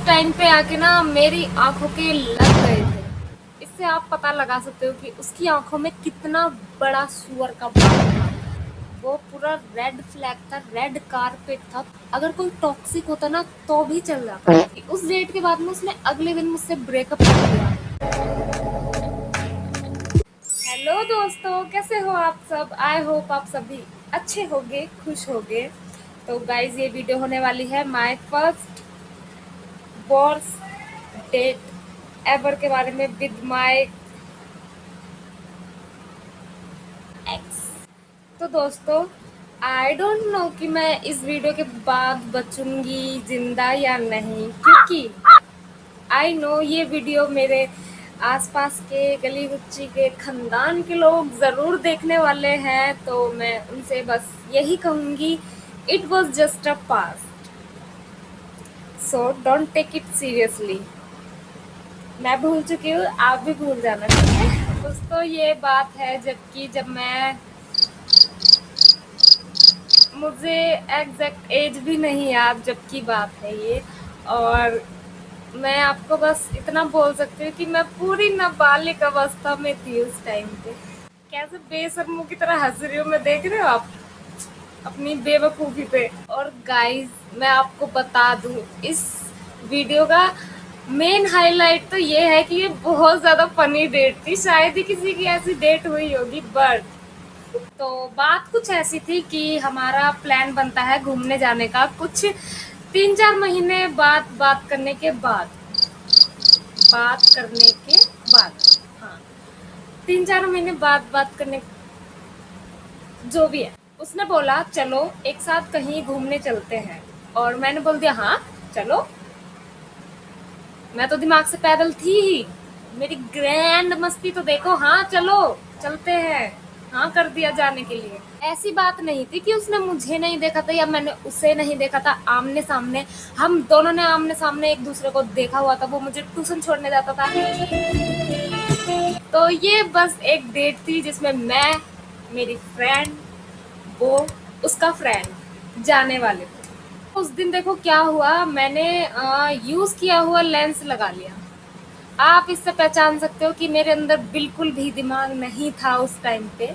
Time पे आके ना मेरी आंखों के लग गए थे। इससे आप पता लगा सकते हो कि उसकी आंखों में कितना बड़ा सुअर का बाल था। वो पूरा रेड फ्लैग था, रेड कारपेट था। अगर कोई टॉक्सिक होता ना तो भी चल जाता। उस डेट के बाद में उसने अगले दिन मुझसे ब्रेकअप कर दिया। हेलो दोस्तों, कैसे हो आप सब? आई होप आप सभी अच्छे होगे, खुश होगे। तो गाइज ये वीडियो होने वाली है my first worst date ever के बारे में विद माय एक्स। तो दोस्तों, आई डोंट नो कि मैं इस वीडियो के बाद बचूंगी जिंदा या नहीं, क्योंकि आई नो ये वीडियो मेरे आसपास के गली गुच्ची के खानदान के लोग ज़रूर देखने वाले हैं। तो मैं उनसे बस यही कहूँगी, it was just a past, so don't take it seriously. मैं भूल चुकी हूँ, आप भी भूल जाना, ठीक है दोस्तों। ये बात है जब मैं मुझे एग्जैक्ट एज भी नहीं याद जब की बात है ये। और मैं आपको बस इतना बोल सकती हूँ कि मैं पूरी नाबालिग अवस्था में थी उस टाइम पे। कैसे बेशर्मों की तरह हंस रही हूँ, मैं देख रहे हो आप अपनी बेवकूफ़ी पे। और गाइस मैं आपको बता दूँ, इस वीडियो का मेन हाईलाइट तो ये है कि ये बहुत ज़्यादा फनी डेट थी। शायद ही किसी की ऐसी डेट हुई होगी। बट तो बात कुछ ऐसी थी कि हमारा प्लान बनता है घूमने जाने का, कुछ 3-4 महीने बाद बात करने के बाद, हाँ 3-4 महीने बाद बात करने, जो भी है। उसने बोला चलो एक साथ कहीं घूमने चलते हैं, और मैंने बोल दिया हाँ चलो। मैं तो दिमाग से पैदल थी ही, मेरी ग्रैंड मस्ती तो देखो। हाँ चलो चलते हैं, हाँ कर दिया जाने के लिए। ऐसी बात नहीं थी कि उसने मुझे नहीं देखा था या मैंने उसे नहीं देखा था। आमने सामने हम दोनों ने आमने सामने एक दूसरे को देखा हुआ था। वो मुझे ट्यूशन छोड़ने जाता था। तो ये बस एक डेट थी जिसमें मैं, मेरी फ्रेंड, वो उसका फ्रेंड जाने वाले थे। उस दिन देखो क्या हुआ, मैंने यूज किया हुआ लेंस लगा लिया। आप इससे पहचान सकते हो कि मेरे अंदर बिल्कुल भी दिमाग नहीं था उस टाइम पे।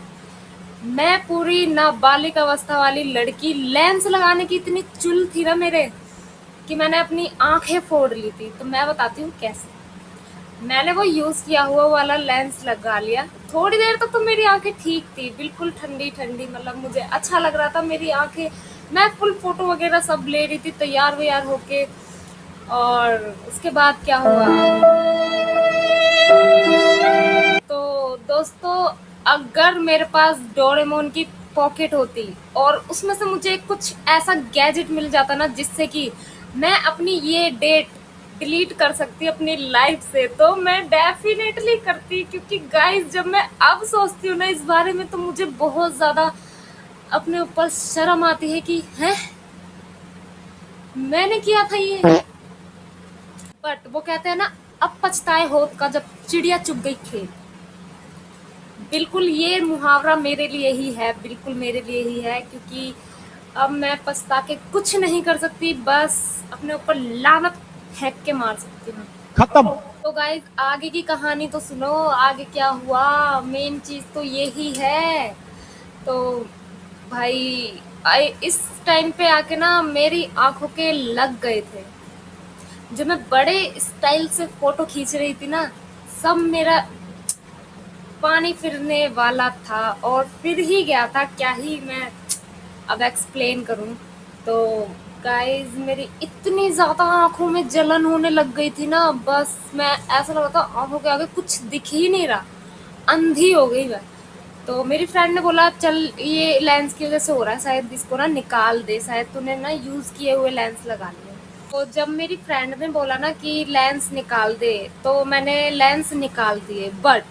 मैं पूरी नाबालिग अवस्था वाली लड़की, लेंस लगाने की इतनी चुल थी ना मेरे कि मैंने अपनी आंखें फोड़ ली थी। तो मैं बताती हूँ कैसे। मैंने वो यूज किया हुआ वाला लेंस लगा लिया। थोड़ी देर तक तो मेरी आंखें ठीक थी, बिल्कुल ठंडी ठंडी, मतलब मुझे अच्छा लग रहा था मेरी आंखें। मैं फुल फोटो वगैरह सब ले रही थी तैयार व्यार होके। और उसके बाद क्या हुआ, तो दोस्तों अगर मेरे पास डोरेमोन की पॉकेट होती और उसमें से मुझे कुछ ऐसा गैजेट मिल जाता ना जिससे कि मैं अपनी ये डेट डिलीट कर सकती अपनी लाइफ से, तो मैं डेफिनेटली करती। क्योंकि गाइस जब मैं अब सोचती हूँ ना इस बारे में, तो मुझे बहुत ज़्यादा अपने ऊपर शर्म आती है कि हैं मैंने किया था ये। बट वो कहते हैं ना, अब पछताए होत का जब चिड़िया चुग गई खेत। बिल्कुल ये मुहावरा मेरे लिए ही है, बिल्कुल मेरे लिए ही है। क्योंकि अब मैं पछता के कुछ नहीं कर सकती, बस अपने ऊपर लानत फेंक के मार सकती हूँ। खत्म। तो गाइस आगे की कहानी तो सुनो, आगे क्या हुआ। मेन चीज तो यही है। तो भाई इस टाइम पे आके ना मेरी आंखों के लग गए थे। जो मैं बड़े स्टाइल से फोटो खींच रही थी ना, सब मेरा पानी फिरने वाला था और फिर ही गया था। क्या ही मैं अब एक्सप्लेन करूं। तो गाइस मेरी इतनी ज़्यादा आंखों में जलन होने लग गई थी ना, बस मैं ऐसा लग रहा था आंखों के आगे कुछ दिख ही नहीं रहा, अंधी हो गई मैं। तो मेरी फ्रेंड ने बोला चल ये लेंस की वजह से हो रहा है, शायद इसको ना निकाल दे, शायद तूने ना यूज़ किए हुए लेंस लगा लिए। तो जब मेरी फ्रेंड ने बोला ना कि लेंस निकाल दे, तो मैंने लेंस निकाल दिए। बट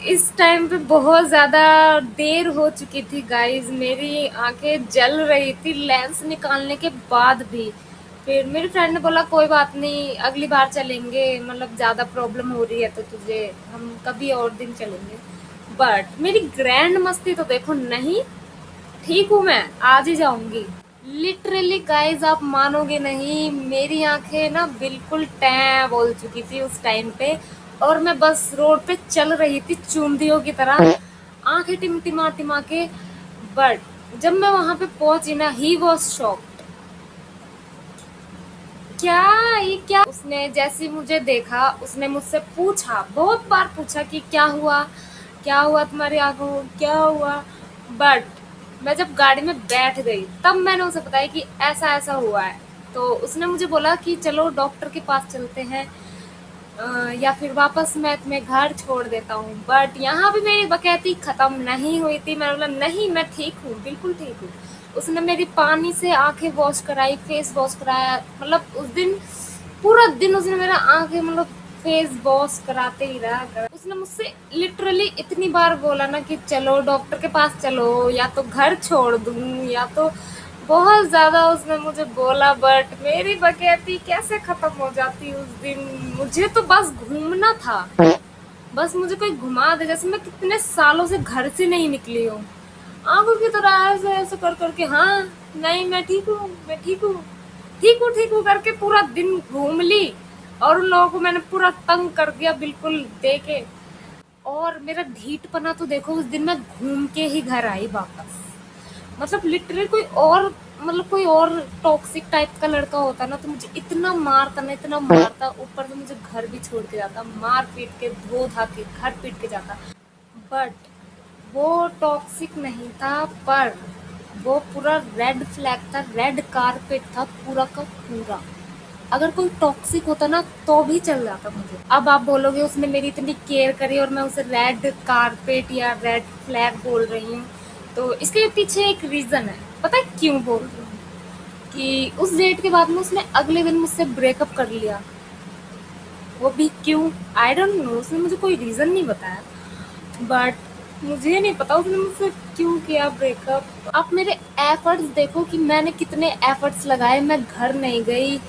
इस टाइम पे बहुत ज़्यादा देर हो चुकी थी गाइस, मेरी आंखें जल रही थी लेंस निकालने के बाद भी। फिर मेरी फ्रेंड ने बोला कोई बात नहीं, अगली बार चलेंगे, मतलब ज़्यादा प्रॉब्लम हो रही है तो तुझे हम कभी और दिन चलेंगे। बट मेरी ग्रैंड मस्ती तो देखो, नहीं ठीक हूँ मैं, आज ही जाऊँगी। लिटरली गाइस आप मानोगे नहीं, मेरी आंखें ना बिल्कुल टैं बोल चुकी थी उस टाइम पे। और मैं बस रोड पे चल रही थी चूंदियों की तरह, आंखें टिमटिमा टिमा के। बट जब मैं वहां पे पहुंची ना, ही वॉज शॉक्ड। क्या ये क्या, उसने जैसे ही मुझे देखा उसने मुझसे पूछा, बहुत बार पूछा कि क्या हुआ तुम्हारी आंखों को, क्या हुआ। बट मैं जब गाड़ी में बैठ गई तब मैंने उसे बताया कि ऐसा ऐसा हुआ है। तो उसने मुझे बोला कि चलो डॉक्टर के पास चलते हैं, या फिर वापस मैं तुम्हें घर छोड़ देता हूँ। बट यहाँ भी मेरी बकैती खत्म नहीं हुई थी। मैंने बोला नहीं, मैं ठीक हूँ, बिल्कुल ठीक हूँ। उसने मेरी पानी से आंखें वॉश कराई, फेस वॉश कराया। मतलब उस दिन पूरा दिन उसने मेरा आंखें मतलब फेस वॉश कराते ही रहा। उसने मुझसे लिटरली इतनी बार बोला ना कि चलो डॉक्टर के पास चलो, या तो घर छोड़ दूँ, या तो बहुत ज़्यादा उसने मुझे बोला। बट मेरी बकैती कैसे ख़त्म हो जाती उस दिन। मुझे तो बस घूमना था, बस मुझे कोई घुमा दे। जैसे मैं कितने सालों से घर से नहीं निकली हूँ, आंखों की तरह ऐसे ऐसे कर करके, हाँ नहीं मैं ठीक हूँ, मैं ठीक हूँ, ठीक हूँ करके पूरा दिन घूम ली। और उन लोगों को मैंने पूरा तंग कर दिया बिल्कुल दे के। और मेरा ढीठपना तो देखो, उस दिन मैं घूम के ही घर आई वापस। मतलब लिटरली कोई और टॉक्सिक टाइप का लड़का होता ना तो मुझे इतना मारता ना, इतना मारता, ऊपर से मुझे घर भी छोड़ के जाता, मार पीट के धो धा के घर पीट के जाता। बट वो टॉक्सिक नहीं था, पर वो पूरा रेड फ्लैग था, रेड कारपेट था पूरा का पूरा। अगर कोई टॉक्सिक होता ना तो भी चल जाता मुझे। अब आप बोलोगे उसने मेरी इतनी केयर करी और मैं उसे रेड कारपेट या रेड फ्लैग बोल रही हूँ, तो इसके पीछे एक रीजन है। पता है क्यों बोल रही हूँ? कि उस डेट के बाद में उसने अगले दिन मुझसे ब्रेकअप कर लिया। वो भी क्यों, आई डोंट नो, उसने मुझे कोई रीजन नहीं बताया। बट मुझे नहीं पता उसने मुझसे क्यों किया ब्रेकअप। आप मेरे एफर्ट्स देखो कि मैंने कितने एफर्ट्स लगाए। मैं घर नहीं गई,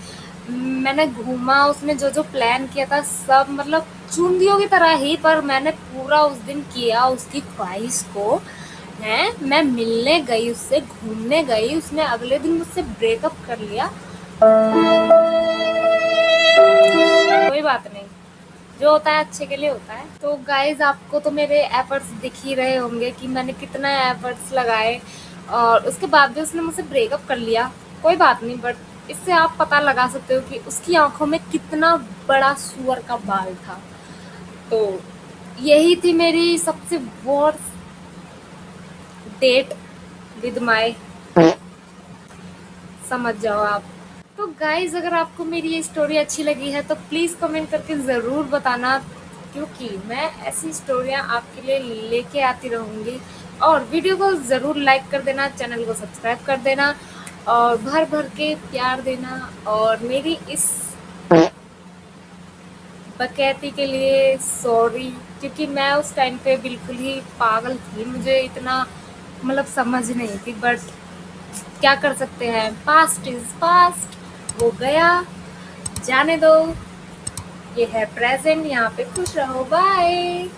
मैंने घूमा, उसने जो जो प्लान किया था सब मतलब चूंदियों की तरह ही, पर मैंने पूरा उस दिन किया उसकी ख्वाहिश को। है, मैं मिलने गई उससे, घूमने गई, उसने अगले दिन मुझसे ब्रेकअप कर लिया। कोई बात नहीं, जो होता है अच्छे के लिए होता है। तो गाइज आपको तो मेरे एफर्ट्स दिख ही रहे होंगे कि मैंने कितना एफर्ट्स लगाए, और उसके बाद भी उसने मुझसे ब्रेकअप कर लिया। कोई बात नहीं, बट इससे आप पता लगा सकते हो कि उसकी आंखों में कितना बड़ा सुअर का बाल था। तो यही थी मेरी सबसे वर्स्ट डेट विद माय, समझ जाओ आप। तो गाइज अगर आपको मेरी ये स्टोरी अच्छी लगी है तो प्लीज़ कमेंट करके ज़रूर बताना, क्योंकि मैं ऐसी स्टोरियाँ आपके लिए लेके आती रहूँगी। और वीडियो को ज़रूर लाइक कर देना, चैनल को सब्सक्राइब कर देना, और भर भर के प्यार देना। और मेरी इस बकैती के लिए सॉरी, क्योंकि मैं उस टाइम पे बिल्कुल ही पागल थी, मुझे इतना मतलब समझ नहीं थी। बट क्या कर सकते हैं, पास्ट इज पास्ट, वो गया, जाने दो। ये है प्रेजेंट, यहाँ पे खुश रहो, बाय।